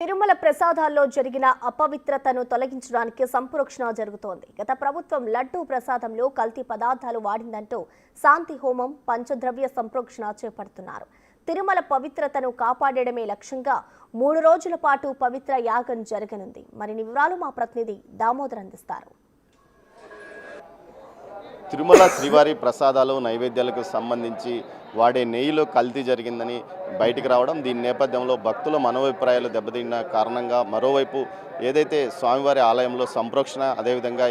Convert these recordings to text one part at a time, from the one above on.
తిరుమల ప్రసాదాల్లో జరిగిన అపవిత్రతను తొలగించడానికి సంప్రోక్షణ జరుగుతోంది. గత ప్రభుత్వం లడ్డూ ప్రసాదంలో కల్తీ పదార్థాలు వాడిందంటూ శాంతి హోమం, పంచద్రవ్య సంప్రోక్షణ చేపడుతున్నారు. తిరుమల పవిత్రతను కాపాడడమే లక్ష్యంగా 3 రోజుల పాటు పవిత్ర యాగం జరగనుంది. మరిన్ని వివరాలు మా ప్రతినిధి దామోదర్ అందిస్తారు. తిరుమల శ్రీవారి ప్రసాదాలు నైవేద్యాలకు సంబంధించి వాడే నెయ్యిలో కల్తీ జరిగిందని బయటికి రావడం, దీని నేపథ్యంలో భక్తుల మనోభిప్రాయాలు దెబ్బతిన్న కారణంగా మరోవైపు ఏదైతే స్వామివారి ఆలయంలో సంప్రోక్షణ అదేవిధంగా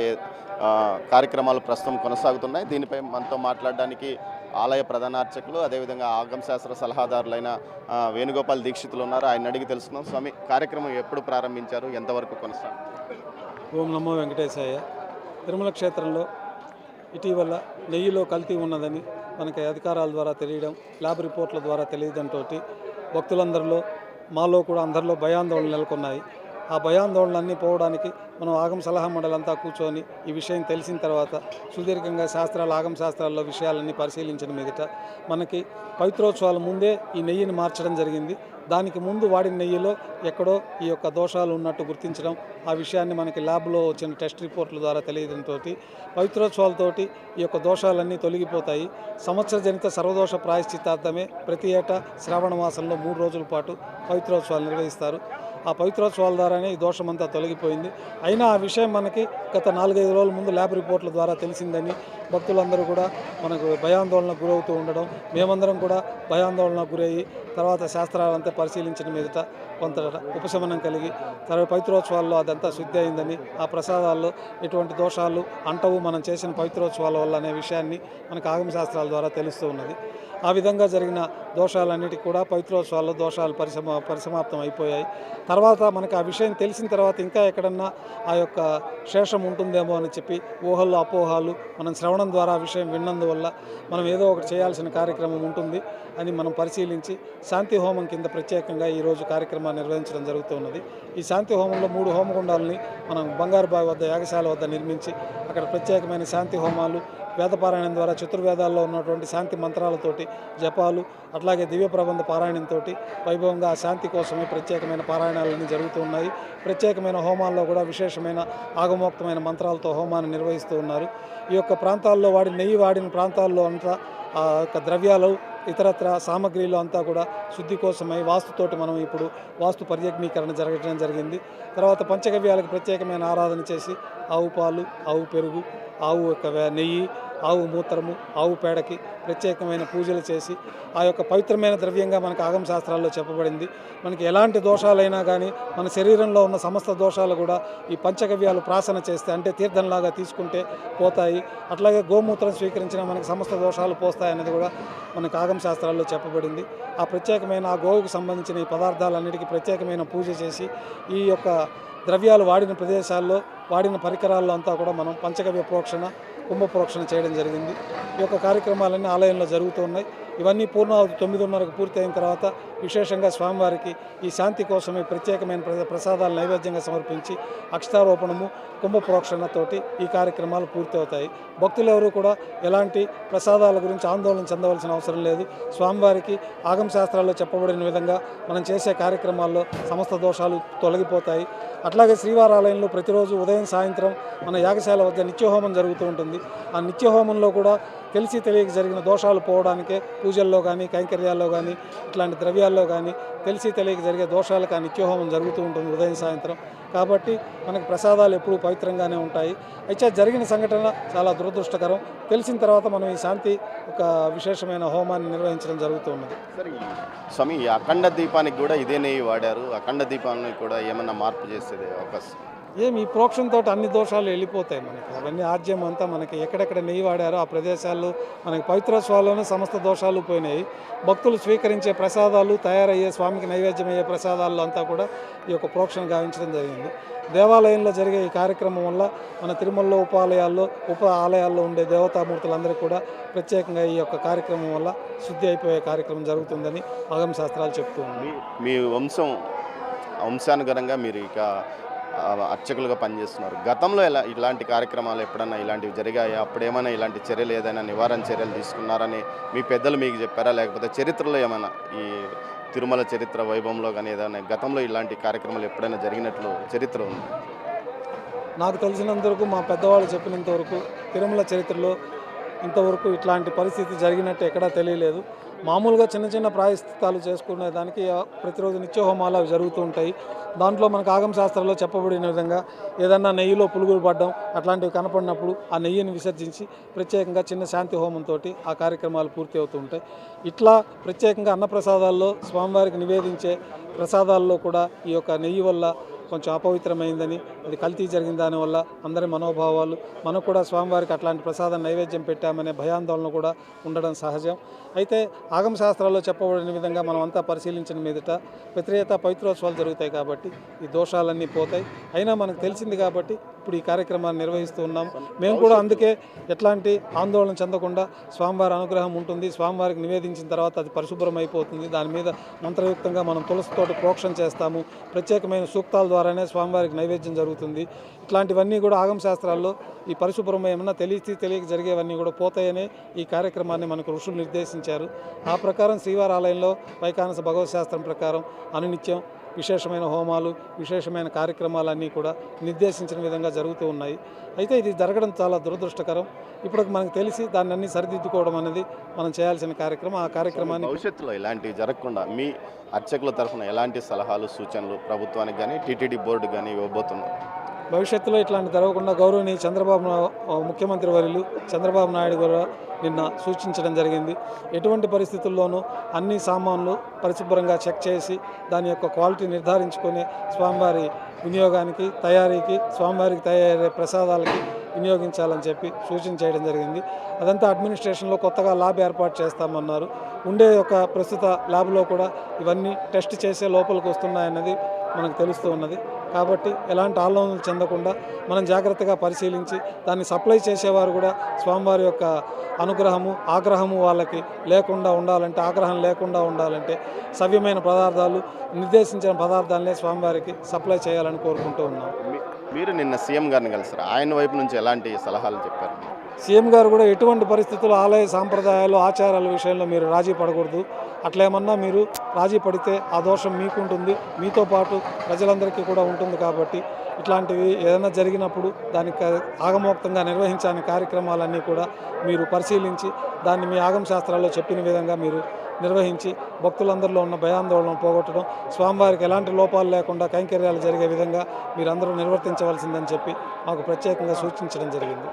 కార్యక్రమాలు ప్రస్తుతం కొనసాగుతున్నాయి. దీనిపై మనతో మాట్లాడడానికి ఆలయ ప్రధాన అర్చకులు అదేవిధంగా ఆగమశాస్త్ర సలహాదారులైన వేణుగోపాల్ దీక్షితులు ఉన్నారు. ఆయన అడిగి తెలుసుకుందాం. స్వామి, కార్యక్రమం ఎప్పుడు ప్రారంభించారు, ఎంతవరకు కొనసాగుతుంది? ఓం నమో వెంకటేశాయ. తిరుమల క్షేత్రంలో ఇటీవల నెయ్యిలో కల్తీ ఉన్నదని మనకి అధికారాల ద్వారా తెలియడం, ల్యాబ్ రిపోర్ట్ల ద్వారా తెలియడంతో భక్తులందరిలో, మాలో కూడా అందరిలో భయాందోళనలు నెలకొన్నాయి. ఆ భయాందోళనలన్నీ పోవడానికి మనం ఆగమ సలహా మండలంతా కూర్చొని ఈ విషయం తెలిసిన తర్వాత సుదీర్ఘంగా ఆగమ శాస్త్రాల్లో విషయాలన్నీ పరిశీలించిన మీదట మనకి పవిత్రోత్సవాల ముందే ఈ నెయ్యిని మార్చడం జరిగింది. దానికి ముందు వాడిన నెయ్యిలో ఎక్కడో ఈ యొక్క దోషాలు ఉన్నట్టు గుర్తించడం, ఆ విషయాన్ని మనకి ల్యాబ్లో వచ్చిన టెస్ట్ రిపోర్ట్ల ద్వారా తెలియడంతో పవిత్రోత్సవాలతోటి ఈ యొక్క దోషాలన్నీ తొలగిపోతాయి. సంవత్సరజనిత సర్వదోష ప్రాయశ్చిత్తార్థమే ప్రతి ఏటా శ్రావణ మాసంలో 3 రోజుల పాటు పవిత్రోత్సవాలు నిర్వహిస్తారు. ఆ పవిత్రోత్సవాల ద్వారానే ఈ దోషమంతా తొలగిపోయింది. అయినా ఆ విషయం మనకి గత 4-5 రోజుల ముందు ల్యాబ్ రిపోర్ట్ల ద్వారా తెలిసిందని భక్తులందరూ కూడా మనకు భయాందోళనకు గురవుతూ ఉండడం, మేమందరం కూడా భయాందోళనకు గురయ్యి తర్వాత శాస్త్రాలంతా పరిశీలించిన మీదట కొంత ఉపశమనం కలిగి తర్వాత పవిత్రోత్సవాల్లో అదంతా శుద్ధి అయిందని, ఆ ప్రసాదాల్లో ఎటువంటి దోషాలు అంటవు మనం చేసిన పవిత్రోత్సవాల వల్ల అనే విషయాన్ని మనకు ఆగమ శాస్త్రాల ద్వారా తెలుస్తూ ఉన్నది. ఆ విధంగా జరిగిన దోషాలన్నిటికీ కూడా పవిత్రోత్సవాల్లో దోషాలు పరిసమాప్తం అయిపోయాయి. తర్వాత మనకు ఆ విషయం తెలిసిన తర్వాత ఇంకా ఎక్కడన్నా ఆ యొక్క శేషం ఉంటుందేమో అని చెప్పి ఊహల్లో అపోహాలు, మనం శ్రవణం ద్వారా ఆ విషయం విన్నందువల్ల మనం ఏదో ఒకటి చేయాల్సిన కార్యక్రమం ఉంటుంది అని మనం పరిశీలించి శాంతి హోమం కింద ప్రత్యేకంగా ఈరోజు కార్యక్రమాన్ని నిర్వహించడం జరుగుతున్నది. ఈ శాంతి హోమంలో 3 హోమగుండాలని మనం బంగారుబావి వద్ద యాగశాల వద్ద నిర్మించి అక్కడ ప్రత్యేకమైన శాంతి హోమాలు, వేదపారాయణం ద్వారా చతుర్వేదాల్లో ఉన్నటువంటి శాంతి మంత్రాలతోటి జపాలు, అట్లాగే దివ్య ప్రబంధ పారాయణంతో వైభవంగా ఆ శాంతి కోసమే ప్రత్యేకమైన పారాయణాలన్నీ జరుగుతూ ఉన్నాయి. ప్రత్యేకమైన హోమాల్లో కూడా విశేషమైన ఆగమోక్తమైన మంత్రాలతో హోమాన్ని నిర్వహిస్తూ ఉన్నారు. ఈ యొక్క ప్రాంతాల్లో నెయ్యి వాడిన ప్రాంతాల్లో అంతా ఆ యొక్క ద్రవ్యాలు, ఇతరత్ర సామగ్రిలు అంతా కూడా శుద్ధి కోసమై వాస్తుతోటి మనం ఇప్పుడు వాస్తు పర్యగ్నీకరణ జరగడం జరిగింది. తర్వాత పంచగవ్యాలకు ప్రత్యేకమైన ఆరాధన చేసి ఆవు పాలు, ఆవు పెరుగు, ఆవు యొక్క నెయ్యి, ఆవు మూత్రము, ఆవు పేడకి ప్రత్యేకమైన పూజలు చేసి ఆ యొక్క పవిత్రమైన ద్రవ్యంగా మనకు ఆగమ శాస్త్రాల్లో చెప్పబడింది. మనకి ఎలాంటి దోషాలైనా కానీ మన శరీరంలో ఉన్న సమస్త దోషాలు కూడా ఈ పంచగవ్యాలు ప్రాసన చేస్తే, అంటే తీర్థంలాగా తీసుకుంటే పోతాయి. అట్లాగే గోమూత్రం స్వీకరించిన మనకి సమస్త దోషాలు పోస్తాయన్నది కూడా మనకు ఆగమ శాస్త్రాల్లో చెప్పబడింది. ఆ ప్రత్యేకమైన ఆ గోవుకు సంబంధించిన ఈ పదార్థాలన్నిటికీ ప్రత్యేకమైన పూజ చేసి ఈ యొక్క ద్రవ్యాలు వాడిన ప్రదేశాల్లో, వాడిన పరికరాల్లో అంతా కూడా మనం పంచగవ్య ప్రోక్షణ, కుంభ ప్రోక్షణ చేయడం జరిగింది. ఈ యొక్క కార్యక్రమాలన్నీ ఆలయంలో జరుగుతూ ఉన్నాయి. ఇవన్నీ పూర్ణావతి 9:30కు పూర్తి అయిన తర్వాత విశేషంగా స్వామివారికి ఈ శాంతి కోసమే ప్రత్యేకమైన ప్రసాదాలు నైవేద్యంగా సమర్పించి అక్షతారోపణము, కుంభ ప్రోక్షణతోటి ఈ కార్యక్రమాలు పూర్తి అవుతాయి. భక్తులు ఎవరు కూడా ఎలాంటి ప్రసాదాల గురించి ఆందోళన చెందవలసిన అవసరం లేదు. స్వామివారికి ఆగమ శాస్త్రాల్లో చెప్పబడిన విధంగా మనం చేసే కార్యక్రమాల్లో సమస్త దోషాలు తొలగిపోతాయి. అట్లాగే శ్రీవారి ఆలయంలో ప్రతిరోజు ఉదయం సాయంత్రం మన యాగశాల వద్ద నిత్యహోమం జరుగుతూ ఉంటుంది. ఆ నిత్యహోమంలో కూడా తెలిసి తెలియక జరిగిన దోషాలు పోవడానికే పూజల్లో కానీ, కైంకర్యాల్లో కానీ, ఇట్లాంటి ద్రవ్యాల్లో కానీ తెలిసి తెలియక జరిగే దోషాలకు ఆ నిత్యహోమం జరుగుతూ ఉంటుంది ఉదయం సాయంత్రం. కాబట్టి మనకు ప్రసాదాలు ఎప్పుడూ పవిత్రంగానే ఉంటాయి. అయితే జరిగిన సంఘటన చాలా దురదృష్టకరం. తెలిసిన తర్వాత మనం ఈ శాంతి ఒక విశేషమైన హోమాన్ని నిర్వహించడం జరుగుతూ ఉన్నది. సరే స్వామి, ఈ అఖండ దీపానికి కూడా ఇదే నెయ్యి వాడారు. అఖండ దీపాన్ని కూడా ఏమన్నా మార్పు చేసేది అవకాశం? ఈ ప్రోక్షణతో అన్ని దోషాలు వెళ్ళిపోతాయి. మనకి అవన్నీ ఆజ్యం అంతా మనకి ఎక్కడెక్కడ నెయ్యి వాడారో ఆ ప్రదేశాల్లో మనకి పవిత్రోత్సవాల్లోనే సమస్త దోషాలు పోయినాయి. భక్తులు స్వీకరించే ప్రసాదాలు, తయారయ్యే స్వామికి నైవేద్యం అయ్యే ప్రసాదాల్లో అంతా కూడా ఈ యొక్క ప్రోక్షణ గావించడం జరిగింది. దేవాలయంలో జరిగే ఈ కార్యక్రమం వల్ల మన తిరుమలలో ఉప ఆలయాల్లో ఉండే దేవతామూర్తులందరికీ కూడా ప్రత్యేకంగా ఈ యొక్క కార్యక్రమం వల్ల శుద్ధి అయిపోయే కార్యక్రమం జరుగుతుందని ఆగమ శాస్త్రాలు చెప్తూ ఉన్నాయి. మీ వంశానుగరంగా మీరు ఇక అర్చకులుగా పనిచేస్తున్నారు. గతంలో ఇలాంటి కార్యక్రమాలు ఎప్పుడన్నా ఇలాంటివి జరిగాయా? అప్పుడేమైనా ఇలాంటి చర్యలు, ఏదైనా నివారణ చర్యలు తీసుకున్నారని మీ పెద్దలు మీకు చెప్పారా? లేకపోతే చరిత్రలో ఏమైనా ఈ తిరుమల చరిత్ర వైభవంలో కానీ ఏదైనా గతంలో ఇలాంటి కార్యక్రమాలు ఎప్పుడైనా జరిగినట్లు చరిత్ర ఉంది? నాకు తెలిసినంత వరకు, మా పెద్దవాళ్ళు చెప్పినంత వరకు తిరుమల చరిత్రలో ఇంతవరకు ఇట్లాంటి పరిస్థితి జరిగినట్టు ఎక్కడా తెలియలేదు. మామూలుగా చిన్న చిన్న ప్రాయశ్చిత్తాలు చేసుకునే దానికి ప్రతిరోజు నిత్యహోమాలు అవి జరుగుతూ ఉంటాయి. దాంట్లో మనకు ఆగమ శాస్త్రంలో చెప్పబడిన విధంగా ఏదన్నా నెయ్యిలో పులుగులు పడడం అట్లాంటివి కనపడినప్పుడు ఆ నెయ్యిని విసర్జించి ప్రత్యేకంగా చిన్న శాంతి హోమంతో ఆ కార్యక్రమాలు పూర్తి అవుతూ ఉంటాయి. ఇట్లా ప్రత్యేకంగా అన్నప్రసాదాల్లో స్వామివారికి నివేదించే ప్రసాదాల్లో కూడా ఈ యొక్క నెయ్యి వల్ల కొంచెం అపవిత్రమైందని, అది కల్తీ జరిగిన దానివల్ల అందరి మనోభావాలు, మనకు కూడా స్వామివారికి అట్లాంటి ప్రసాదం నైవేద్యం పెట్టామనే భయాందోళన కూడా ఉండడం సహజం. అయితే ఆగమ శాస్త్రాల్లో చెప్పబడిన విధంగా మనం అంతా పరిశీలించిన మీదట ప్రతిరేత పవిత్రోత్సవాలు జరుగుతాయి కాబట్టి ఈ దోషాలన్నీ పోతాయి. అయినా మనకు తెలిసింది కాబట్టి ఇప్పుడు ఈ కార్యక్రమాన్ని నిర్వహిస్తూ ఉన్నాం. మేము కూడా అందుకే ఎట్లాంటి ఆందోళన చెందకుండా స్వామివారి అనుగ్రహం ఉంటుంది. స్వామివారికి నివేదించిన తర్వాత అది పరిశుభ్రం అయిపోతుంది. దాని మీద మంత్రయుక్తంగా మనం తులసితోటి ప్రోక్షణ చేస్తాము. ప్రత్యేకమైన సూక్తాల ద్వారానే స్వామివారికి నైవేద్యం జరుగుతుంది. ఇట్లాంటివన్నీ కూడా ఆగమ శాస్త్రాల్లో ఈ పరిశుభ్రం ఏమన్నా తెలియక జరిగేవన్నీ కూడా పోతాయనే ఈ కార్యక్రమాన్ని మనకు ఋషులు నిర్దేశించారు. ఆ ప్రకారం శ్రీవారి ఆలయంలో వైఖానస భగవత్ శాస్త్రం ప్రకారం అనునిత్యం విశేషమైన హోమాలు, విశేషమైన కార్యక్రమాలన్నీ కూడా నిర్దేశించిన విధంగా జరుగుతూ ఉన్నాయి. అయితే ఇది జరగడం చాలా దురదృష్టకరం. ఇప్పుడు మనకు తెలిసి దాన్ని అన్ని సరిదిద్దుకోవడం అనేది మనం చేయాల్సిన కార్యక్రమం. ఆ కార్యక్రమాన్ని భవిష్యత్తులో ఇలాంటివి జరగకుండా మీ అర్చకుల తరఫున ఎలాంటి సలహాలు, సూచనలు ప్రభుత్వానికి కానీ టీటీడీ బోర్డు కానీ ఇవ్వబోతున్నారు? భవిష్యత్తులో ఇట్లాంటి జరగకుండా గౌరవనీయ ముఖ్యమంత్రి వర్యులు చంద్రబాబు నాయుడు గారు నిన్న సూచించడం జరిగింది. ఎటువంటి పరిస్థితుల్లోనూ అన్ని సామాన్లు పరిశుభ్రంగా చెక్ చేసి దాని యొక్క క్వాలిటీ నిర్ధారించుకొని స్వామివారి వినియోగానికి, తయారీకి, స్వామివారికి తయారయ్యే ప్రసాదాలకి వినియోగించాలని చెప్పి సూచన చేయడం జరిగింది. అదంతా అడ్మినిస్ట్రేషన్లో కొత్తగా ల్యాబ్ ఏర్పాటు చేస్తామన్నారు. ఉండే ఒక ప్రస్తుత ల్యాబ్లో కూడా ఇవన్నీ టెస్ట్ చేసే లోపలికి వస్తున్నాయన్నది మనకు తెలుస్తూ ఉన్నది. కాబట్టి ఎలాంటి ఆందోళనలు చెందకుండా మనం జాగ్రత్తగా పరిశీలించి దాన్ని సప్లై చేసేవారు కూడా స్వామివారి యొక్క అనుగ్రహము, ఆగ్రహము వాళ్ళకి లేకుండా ఉండాలంటే, ఆగ్రహం లేకుండా ఉండాలంటే సవ్యమైన పదార్థాలు, నిర్దేశించిన పదార్థాలనే స్వామివారికి సప్లై చేయాలని కోరుకుంటూ ఉన్నాం. మీరు నిన్న సీఎం గారిని కలిసారు. ఆయన వైపు నుంచి ఎలాంటి సలహాలు చెప్పారు? సీఎం గారు కూడా ఎటువంటి పరిస్థితుల్లో ఆలయ సాంప్రదాయాలు, ఆచారాల విషయంలో మీరు రాజీ పడకూడదు. అట్లేమన్నా మీరు రాజీ పడితే ఆ దోషం మీకుంటుంది, మీతో పాటు ప్రజలందరికీ కూడా ఉంటుంది. కాబట్టి ఇట్లాంటివి ఏదైనా జరిగినప్పుడు దానికి ఆగమోక్తంగా నిర్వహించాలని కార్యక్రమాలన్నీ కూడా మీరు పరిశీలించి దాన్ని మీ ఆగమ శాస్త్రాల్లో చెప్పిన విధంగా మీరు నిర్వహించి భక్తులందరిలో ఉన్న భయాందోళన పోగొట్టడం, స్వామివారికి ఎలాంటి లోపాలు లేకుండా కైంకర్యాలు జరిగే విధంగా మీరందరూ నిర్వర్తించవలసిందని చెప్పి మాకు ప్రత్యేకంగా సూచించడం జరిగింది.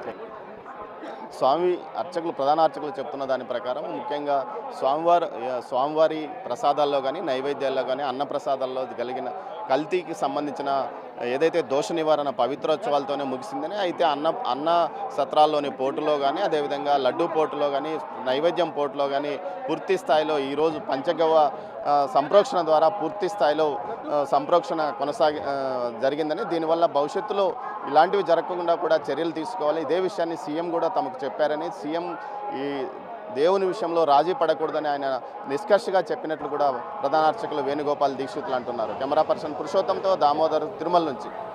ప్రధాన అర్చకులు చెప్తున్న దాని ప్రకారం ముఖ్యంగా స్వామివారి ప్రసాదాల్లో కానీ, నైవేద్యాల్లో కానీ, అన్న ప్రసాదాల్లో కలిగిన కల్తీకి సంబంధించిన ఏదైతే దోష నివారణ పవిత్రోత్సవాలతోనే ముగిసిందని, అయితే అన్న సత్రాల్లోని పోటులో కానీ, అదేవిధంగా లడ్డూ పోటులో కానీ, నైవేద్యం పోటులో కానీ పూర్తి స్థాయిలో ఈరోజు పంచగవ్వ సంప్రోక్షణ ద్వారా పూర్తి స్థాయిలో సంప్రోక్షణ జరిగిందని, దీనివల్ల భవిష్యత్తులో ఇలాంటివి జరగకుండా కూడా చర్యలు తీసుకోవాలి. ఇదే విషయాన్ని సీఎం కూడా తమకు చెప్పారని, సీఎం ఈ దేవుని విషయంలో రాజీ పడకూడదని ఆయన నిష్కర్షగా చెప్పినట్లు కూడా ప్రధాన అర్చకులు వేణుగోపాల్ దీక్షితులు అంటున్నారు. కెమెరా పర్సన్ పురుషోత్తంతో దామోదర్, తిరుమల నుంచి.